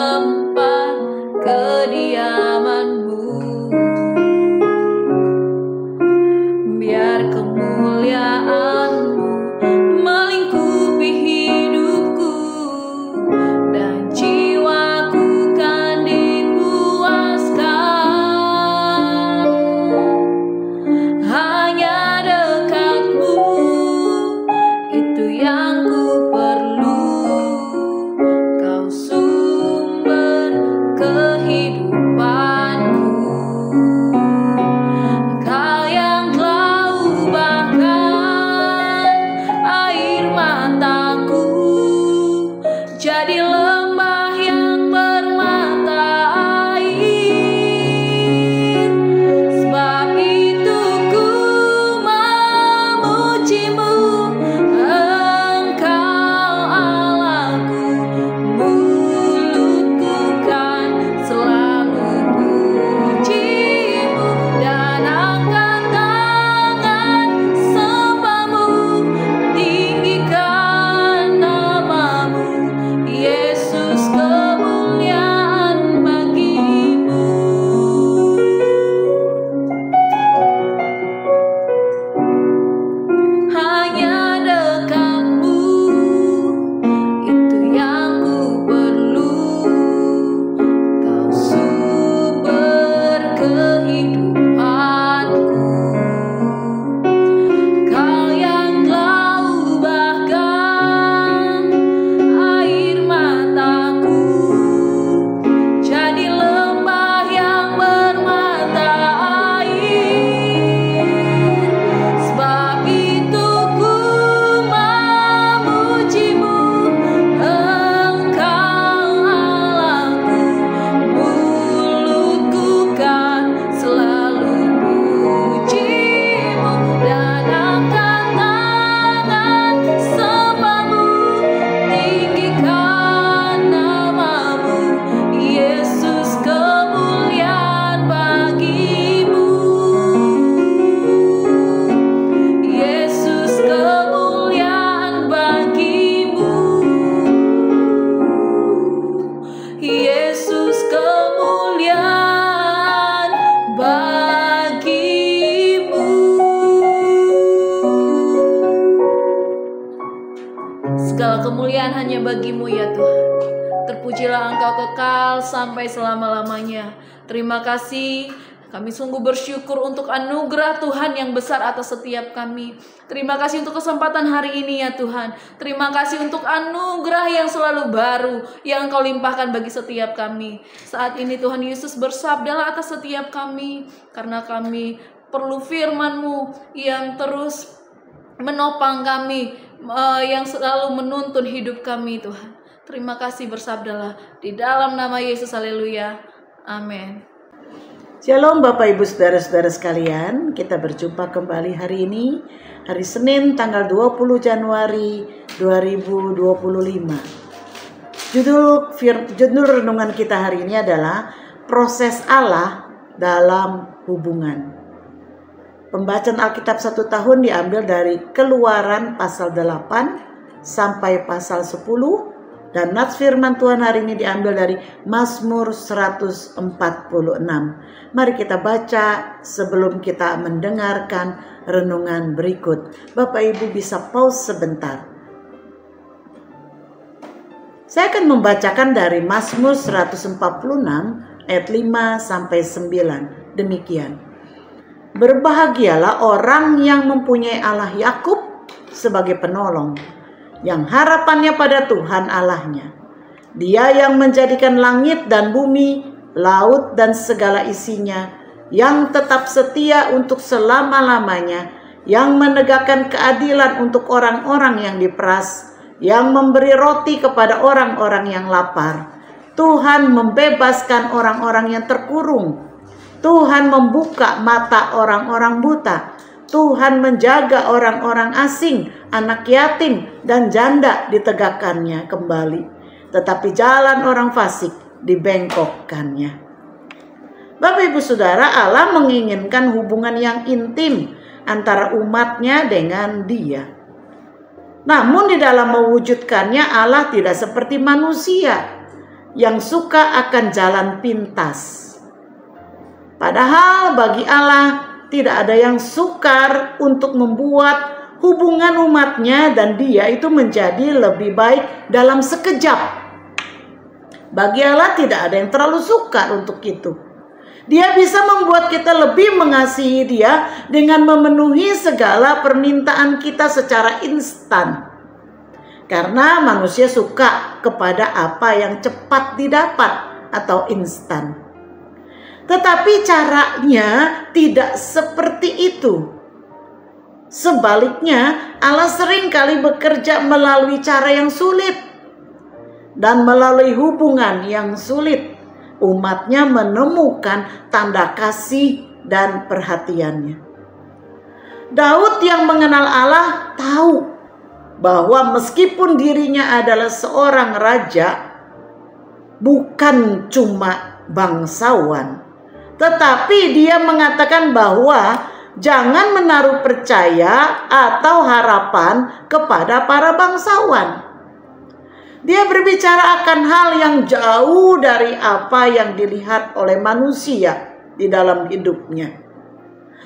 tempat kediaman-Mu. Biar kemuliaan-Mu melingkupi hidupku, dan jiwaku kan dipuaskan. Hanya dekat-Mu, itu yang ku perlu. Kau sumber kehidupanku. Kau yang telah ubahkan air mataku jadi lembah yang bermata air. Sebab itu ku memuji-Mu, Engkau Allahku. Mulutku kan selalu puji-Mu, dan angkat tangan sembah-Mu, tinggikan nama-Mu. Yesus, kemuliaan bagi-Mu. Hanya dekat-Mu, itu yang ku perlu. Kau sumber kehidupanku. Kau yang telah ubahkan air mataku jadi lembah yang bermata air. Sebab itu ku memuji-Mu, Engkau Allahku. Mulutku kan selalu puji-Mu, dan angkat tangan sembah-Mu, tinggikan nama-Mu. Yesus, kemuliaan bagi-Mu. Yesus, kemuliaan bagi-Mu. Yesus, kemuliaan bagi-Mu. Segala kemuliaan hanya bagi-Mu ya Tuhan. Terpujilah Engkau kekal sampai selama-lamanya. Terima kasih. Kami sungguh bersyukur untuk anugerah Tuhan yang besar atas setiap kami. Terima kasih untuk kesempatan hari ini ya Tuhan. Terima kasih untuk anugerah yang selalu baru yang Engkau limpahkan bagi setiap kami. Saat ini Tuhan Yesus bersabdalah atas setiap kami, karena kami perlu firman-Mu yang terus menopang kami, yang selalu menuntun hidup kami Tuhan. Terima kasih, bersabdalah di dalam nama Yesus. Haleluya. Amin. Shalom Bapak Ibu Saudara-saudara sekalian, kita berjumpa kembali hari ini, hari Senin tanggal 20 Januari 2025. Judul renungan kita hari ini adalah proses Allah dalam hubungan. Pembacaan Alkitab 1 tahun diambil dari Keluaran pasal 8 sampai pasal 10. Dan nats firman Tuhan hari ini diambil dari Mazmur 146. Mari kita baca sebelum kita mendengarkan renungan berikut. Bapak Ibu bisa pause sebentar. Saya akan membacakan dari Mazmur 146 ayat 5 sampai 9. Demikian. Berbahagialah orang yang mempunyai Allah Yakub sebagai penolong, yang harapannya pada Tuhan Allahnya. Dia yang menjadikan langit dan bumi, laut dan segala isinya, yang tetap setia untuk selama-lamanya, yang menegakkan keadilan untuk orang-orang yang diperas, yang memberi roti kepada orang-orang yang lapar. Tuhan membebaskan orang-orang yang terkurung. Tuhan membuka mata orang-orang buta. Tuhan menjaga orang-orang asing, anak yatim, dan janda ditegakkannya kembali. Tetapi jalan orang fasik dibengkokkannya. Bapak Ibu Saudara, Allah menginginkan hubungan yang intim antara umatnya dengan Dia. Namun di dalam mewujudkannya Allah tidak seperti manusia. yang suka akan jalan pintas. Padahal bagi Allah tidak ada yang sukar untuk membuat hubungan umatnya dan dia itu menjadi lebih baik dalam sekejap. Bagi Allah tidak ada yang terlalu sukar untuk itu. Dia bisa membuat kita lebih mengasihi dia dengan memenuhi segala permintaan kita secara instan. Karena manusia suka kepada apa yang cepat didapat atau instan. Tetapi caranya tidak seperti itu. Sebaliknya, Allah seringkali bekerja melalui cara yang sulit. Dan melalui hubungan yang sulit, umatnya menemukan tanda kasih dan perhatiannya. Daud yang mengenal Allah tahu bahwa meskipun dirinya adalah seorang raja, bukan cuma bangsawan, tetapi dia mengatakan bahwa jangan menaruh percaya atau harapan kepada para bangsawan. Dia berbicara akan hal yang jauh dari apa yang dilihat oleh manusia di dalam hidupnya.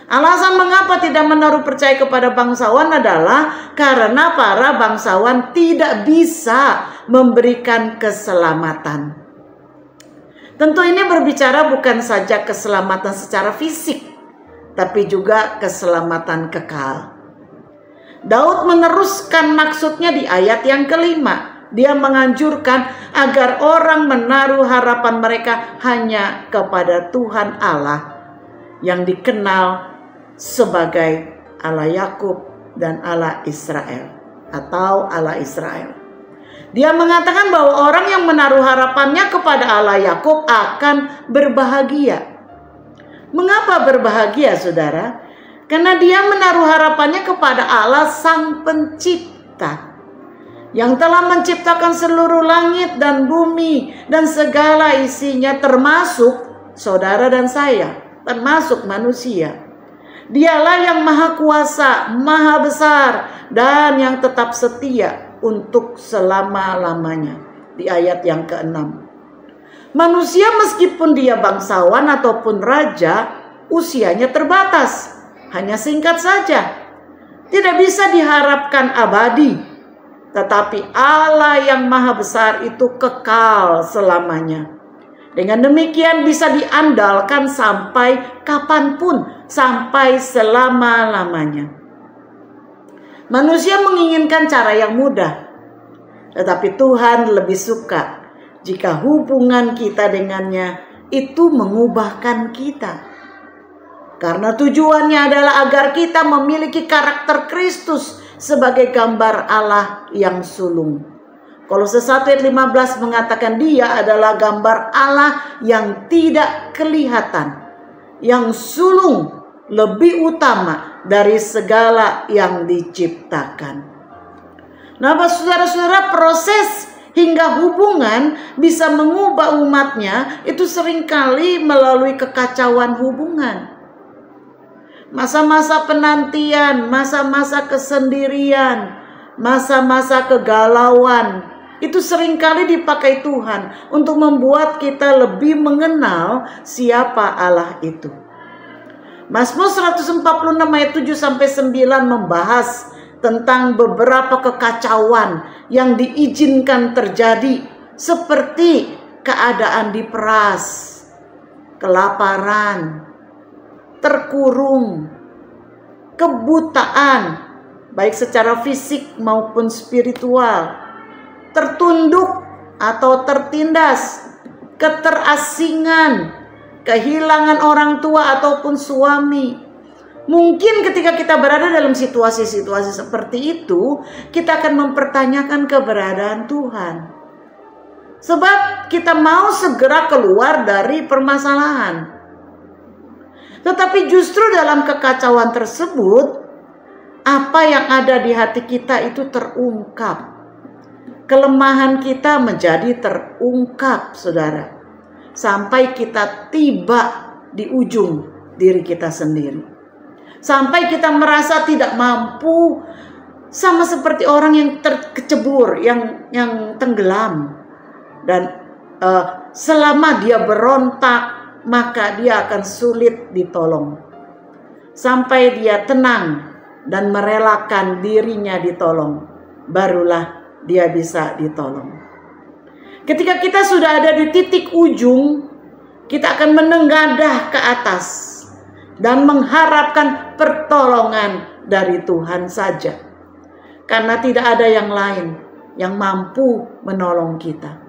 Alasan mengapa tidak menaruh percaya kepada bangsawan adalah karena para bangsawan tidak bisa memberikan keselamatan. Tentu ini berbicara bukan saja keselamatan secara fisik, tapi juga keselamatan kekal. Daud meneruskan maksudnya di ayat yang kelima. Dia menganjurkan agar orang menaruh harapan mereka hanya kepada Tuhan Allah yang dikenal sebagai Allah Yakub dan Allah Israel atau Allah Israel. Dia mengatakan bahwa orang yang menaruh harapannya kepada Allah Yakub akan berbahagia. Mengapa berbahagia, saudara? Karena dia menaruh harapannya kepada Allah Sang Pencipta, yang telah menciptakan seluruh langit dan bumi dan segala isinya, termasuk saudara dan saya, termasuk manusia. Dialah yang maha kuasa, maha besar, dan yang tetap setia untuk selama-lamanya. Di ayat yang ke-6. Manusia meskipun dia bangsawan ataupun raja, usianya terbatas, hanya singkat saja. Tidak bisa diharapkan abadi. Tetapi Allah yang maha besar itu kekal selamanya. Dengan demikian bisa diandalkan sampai kapanpun, sampai selama-lamanya. Manusia menginginkan cara yang mudah, tetapi Tuhan lebih suka jika hubungan kita dengannya itu mengubahkan kita. Karena tujuannya adalah agar kita memiliki karakter Kristus sebagai gambar Allah yang sulung. Kolose 1 ayat 15 mengatakan dia adalah gambar Allah yang tidak kelihatan, yang sulung, lebih utama dari segala yang diciptakan. Nah, saudara-saudara, proses hingga hubungan bisa mengubah umatnya itu seringkali melalui kekacauan hubungan. Masa-masa penantian, masa-masa kesendirian, masa-masa kegalauan, itu seringkali dipakai Tuhan untuk membuat kita lebih mengenal siapa Allah itu. Mazmur 146 ayat 7-9 membahas tentang beberapa kekacauan yang diizinkan terjadi, seperti keadaan diperas, kelaparan, terkurung, kebutaan, baik secara fisik maupun spiritual, tertunduk atau tertindas, keterasingan, kehilangan orang tua ataupun suami. Mungkin ketika kita berada dalam situasi-situasi seperti itu, kita akan mempertanyakan keberadaan Tuhan. Sebab kita mau segera keluar dari permasalahan. Tetapi justru dalam kekacauan tersebut, apa yang ada di hati kita itu terungkap. Kelemahan kita menjadi terungkap, saudara. Sampai kita tiba di ujung diri kita sendiri. Sampai kita merasa tidak mampu, sama seperti orang yang terkecebur, yang tenggelam. Dan selama dia berontak, maka dia akan sulit ditolong. Sampai dia tenang dan merelakan dirinya ditolong, barulah dia bisa ditolong. Ketika kita sudah ada di titik ujung, kita akan menengadah ke atas dan mengharapkan pertolongan dari Tuhan saja. Karena tidak ada yang lain yang mampu menolong kita.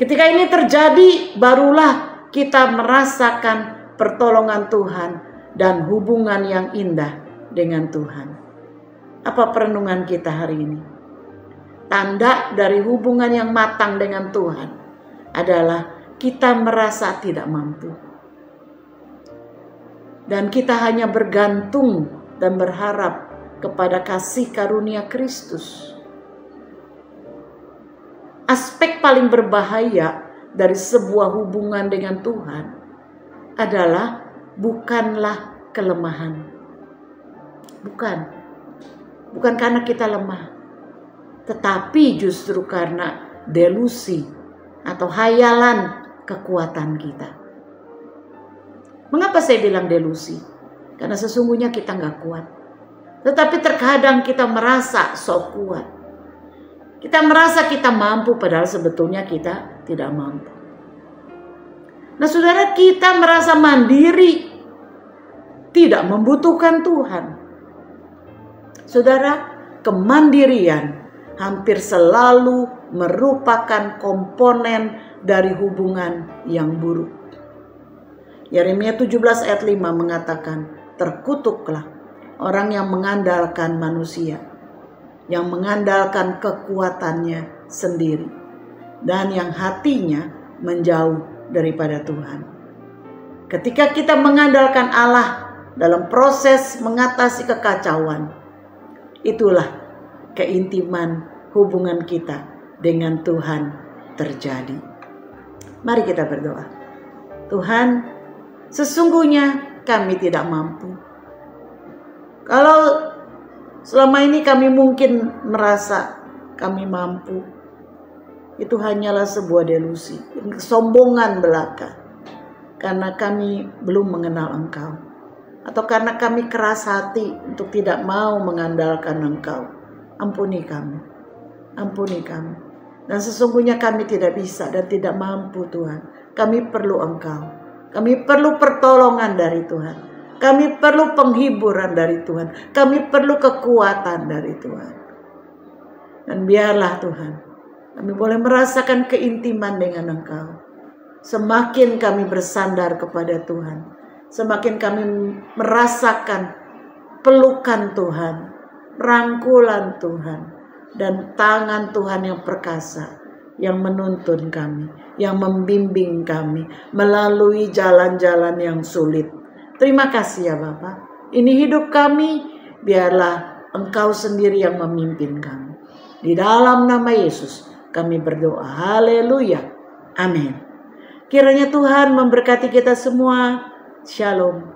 Ketika ini terjadi, barulah kita merasakan pertolongan Tuhan dan hubungan yang indah dengan Tuhan. Apa perenungan kita hari ini? Tanda dari hubungan yang matang dengan Tuhan adalah kita merasa tidak mampu. Dan kita hanya bergantung dan berharap kepada kasih karunia Kristus. Aspek paling berbahaya dari sebuah hubungan dengan Tuhan adalah bukanlah kelemahan. Bukan karena kita lemah, tetapi justru karena delusi atau hayalan kekuatan kita. Mengapa saya bilang delusi? Karena sesungguhnya kita nggak kuat. Tetapi terkadang kita merasa sok kuat. Kita merasa kita mampu, padahal sebetulnya kita tidak mampu. Nah saudara, kita merasa mandiri, tidak membutuhkan Tuhan. Saudara, kemandirian hampir selalu merupakan komponen dari hubungan yang buruk. Yeremia 17 ayat 5 mengatakan, terkutuklah orang yang mengandalkan manusia, yang mengandalkan kekuatannya sendiri, dan yang hatinya menjauh daripada Tuhan. Ketika kita mengandalkan Allah dalam proses mengatasi kekacauan, itulah keintiman hubungan kita dengan Tuhan terjadi. Mari kita berdoa. Tuhan, sesungguhnya kami tidak mampu. Kalau selama ini kami mungkin merasa kami mampu, itu hanyalah sebuah delusi, kesombongan belaka. Karena kami belum mengenal Engkau, atau karena kami keras hati untuk tidak mau mengandalkan Engkau. Ampuni kami, ampuni kami. Dan sesungguhnya kami tidak bisa dan tidak mampu Tuhan. Kami perlu Engkau, kami perlu pertolongan dari Tuhan. Kami perlu penghiburan dari Tuhan. Kami perlu kekuatan dari Tuhan. Dan biarlah Tuhan, kami boleh merasakan keintiman dengan Engkau. Semakin kami bersandar kepada Tuhan, semakin kami merasakan pelukan Tuhan, rangkulan Tuhan, dan tangan Tuhan yang perkasa, yang menuntun kami, yang membimbing kami melalui jalan-jalan yang sulit. Terima kasih ya Bapa. Ini hidup kami, biarlah Engkau sendiri yang memimpin kami. Di dalam nama Yesus kami berdoa. Haleluya. Amin. Kiranya Tuhan memberkati kita semua. Shalom.